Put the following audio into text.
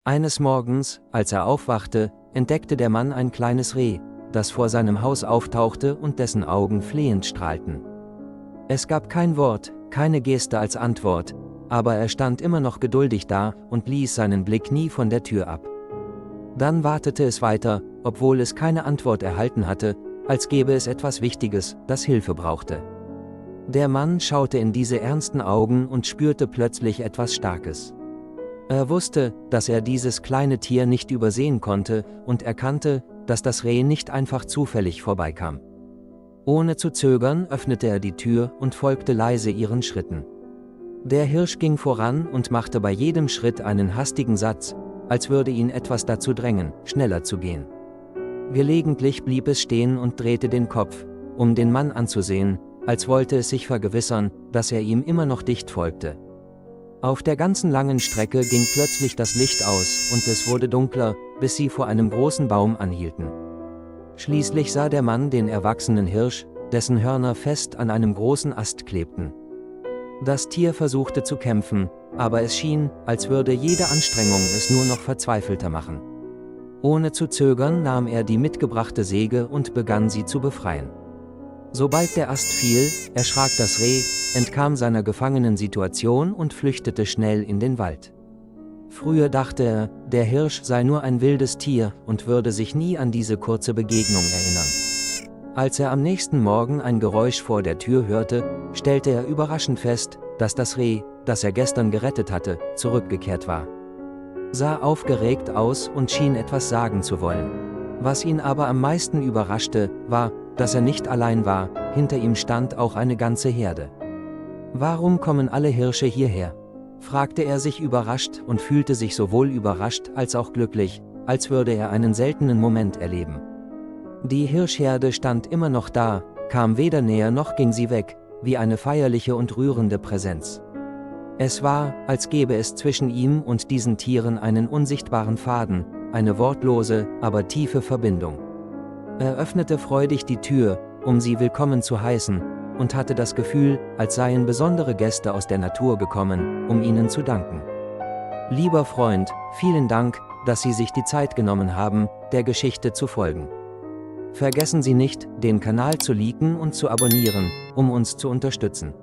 Eines Morgens, als er aufwachte, entdeckte der Mann ein kleines Reh, das vor seinem Haus auftauchte und dessen Augen flehend strahlten. Es gab kein Wort, keine Geste als Antwort, aber er stand immer noch geduldig da und ließ seinen Blick nie von der Tür ab. Dann wartete es weiter, obwohl es keine Antwort erhalten hatte, als gäbe es etwas Wichtiges, das Hilfe brauchte. Der Mann schaute in diese ernsten Augen und spürte plötzlich etwas Starkes. Er wusste, dass er dieses kleine Tier nicht übersehen konnte und erkannte, dass das Reh nicht einfach zufällig vorbeikam. Ohne zu zögern öffnete er die Tür und folgte leise ihren Schritten. Der Hirsch ging voran und machte bei jedem Schritt einen hastigen Satz, als würde ihn etwas dazu drängen, schneller zu gehen. Gelegentlich blieb es stehen und drehte den Kopf, um den Mann anzusehen, als wollte es sich vergewissern, dass er ihm immer noch dicht folgte. Auf der ganzen langen Strecke ging plötzlich das Licht aus und es wurde dunkler, bis sie vor einem großen Baum anhielten. Schließlich sah der Mann den erwachsenen Hirsch, dessen Hörner fest an einem großen Ast klebten. Das Tier versuchte zu kämpfen, aber es schien, als würde jede Anstrengung es nur noch verzweifelter machen. Ohne zu zögern nahm er die mitgebrachte Säge und begann sie zu befreien. Sobald der Ast fiel, erschrak das Reh, entkam seiner gefangenen Situation und flüchtete schnell in den Wald. Früher dachte er, der Hirsch sei nur ein wildes Tier und würde sich nie an diese kurze Begegnung erinnern. Als er am nächsten Morgen ein Geräusch vor der Tür hörte, stellte er überraschend fest, dass das Reh, das er gestern gerettet hatte, zurückgekehrt war. Sah aufgeregt aus und schien etwas sagen zu wollen. Was ihn aber am meisten überraschte, war, dass er nicht allein war, hinter ihm stand auch eine ganze Herde. »Warum kommen alle Hirsche hierher?« fragte er sich überrascht und fühlte sich sowohl überrascht als auch glücklich, als würde er einen seltenen Moment erleben. Die Hirschherde stand immer noch da, kam weder näher noch ging sie weg, wie eine feierliche und rührende Präsenz. Es war, als gäbe es zwischen ihm und diesen Tieren einen unsichtbaren Faden, eine wortlose, aber tiefe Verbindung. Er öffnete freudig die Tür, um sie willkommen zu heißen, und hatte das Gefühl, als seien besondere Gäste aus der Natur gekommen, um ihnen zu danken. Lieber Freund, vielen Dank, dass Sie sich die Zeit genommen haben, der Geschichte zu folgen. Vergessen Sie nicht, den Kanal zu liken und zu abonnieren, um uns zu unterstützen.